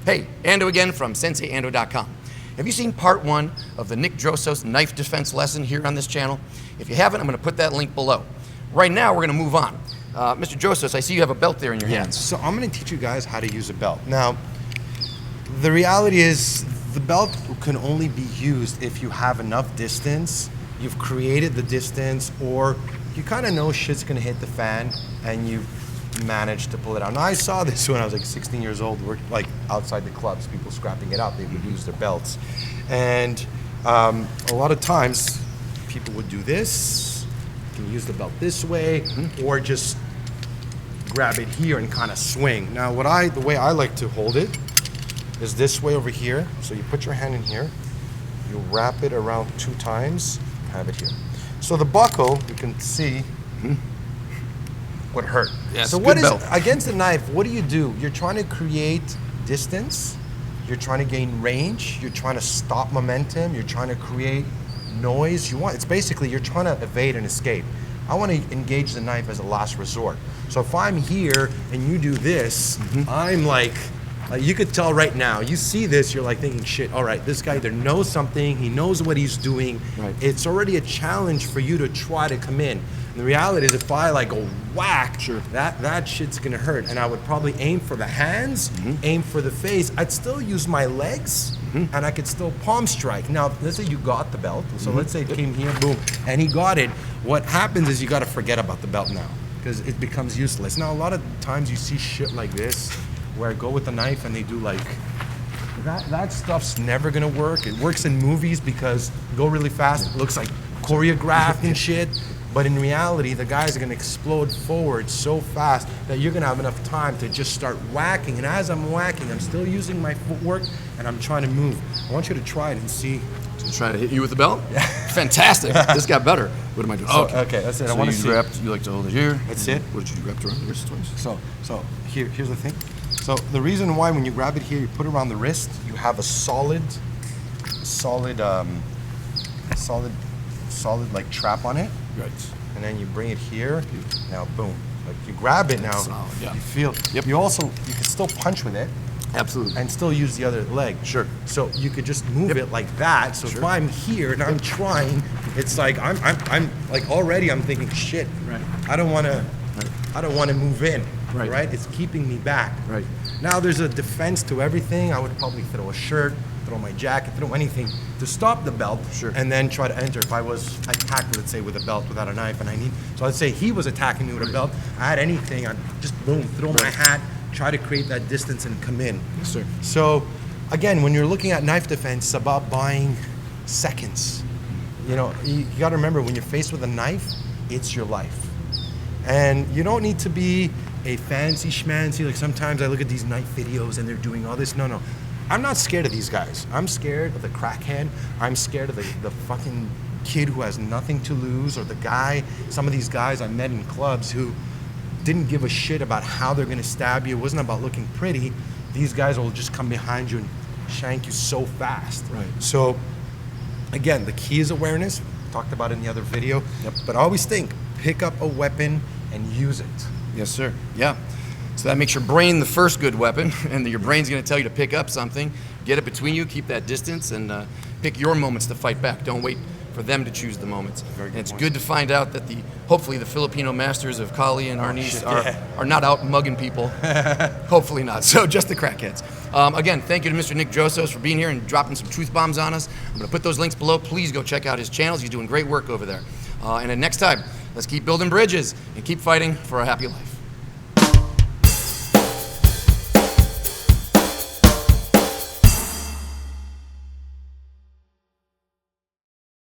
Hey, Ando again from SenseiAndo.com. Have you seen part 1 of the Nick Drosos knife defense lesson here on this channel? If you haven't, I'm going to put that link below. Right now, we're going to move on. Mr. Drosos, I see you have a belt there in your hands. So I'm going to teach you guys how to use a belt. Now, the reality is the belt can only be used if you have enough distance, you've created the distance, or you kind of know shit's going to hit the fan and you managed to pull it out. Now, I saw this when I was like 16 years old, like outside the clubs, people scrapping it out, they would use their belts. And a lot of times people would do this, you can use the belt this way, or just grab it here and kind of swing. Now, the way I like to hold it is this way over here. So you put your hand in here, you wrap it around 2 times, have it here. So the buckle, you can see, would hurt. Yes, so what is against the knife, what do? You're trying to create distance, you're trying to gain range, you're trying to stop momentum, you're trying to create noise. It's basically you're trying to evade and escape. I want to engage the knife as a last resort. So if I'm here and you do this, I'm like you could tell right now, you see this, you're like thinking, shit, all right, this guy either knows something, he knows what he's doing. Right. It's already a challenge for you to try to come in. And the reality is if I like go whack, that shit's gonna hurt. And I would probably aim for the hands, aim for the face. I'd still use my legs, and I could still palm strike. Now, let's say you got the belt. So let's say it came here, boom, and he got it. What happens is you gotta forget about the belt now, because it becomes useless. Now, a lot of times you see shit like this, where I go with a knife and they do like, that stuff's never gonna work. It works in movies because you go really fast, it looks like choreographed and shit, but in reality, the guys are gonna explode forward so fast that you're gonna have enough time to just start whacking. And as I'm whacking, I'm still using my footwork and I'm trying to move. I want you to try it and see. Try to hit you with the belt? Yeah. Fantastic. This got better. What am I doing? Okay, that's it. So I want to see. You like to hold it here. That's it. What did you wrap around the wrist twice? So here's the thing. So the reason why when you grab it here, you put it around the wrist, you have a solid like trap on it. Right. And then you bring it here. Now, boom. Like you grab it now. Solid, yeah. You feel. Yep. You can still punch with it. Absolutely. And still use the other leg. Sure. So you could just move it like that. So if I'm here and I'm trying, it's like I'm like already I'm thinking shit. Right. I don't want to move in. Right. Right. It's keeping me back. Right. Now there's a defense to everything. I would probably throw a shirt, throw my jacket, throw anything to stop the belt. Sure. And then try to enter. If I was attacked, let's say with a belt without a knife, and so let's say he was attacking me with a belt. I had anything. I'd just boom, throw my hat. Try to create that distance and come in. Yes, sir. So, again, when you're looking at knife defense, it's about buying seconds. You know, you got to remember when you're faced with a knife, it's your life. And you don't need to be a fancy schmancy. Like sometimes I look at these knife videos and they're doing all this. No. I'm not scared of these guys. I'm scared of the crackhead. I'm scared of the fucking kid who has nothing to lose, or the guy, some of these guys I met in clubs who didn't give a shit about how they're gonna stab you. It wasn't about looking pretty. These guys will just come behind you and shank you so fast. Right. So, again, the key is awareness. Talked about it in the other video. Yep. But always think, pick up a weapon and use it. Yes, sir. Yeah. So that makes your brain the first good weapon, and your brain's gonna tell you to pick up something, get it between you, keep that distance, and pick your moments to fight back. Don't wait for them to choose the moments. And it's good to find out that hopefully the Filipino masters of Kali and Arnis are not out mugging people. Hopefully not. So just the crackheads. Again, thank you to Mr. Nick Drosos for being here and dropping some truth bombs on us. I'm going to put those links below. Please go check out his channels. He's doing great work over there. And then next time, let's keep building bridges and keep fighting for a happy life.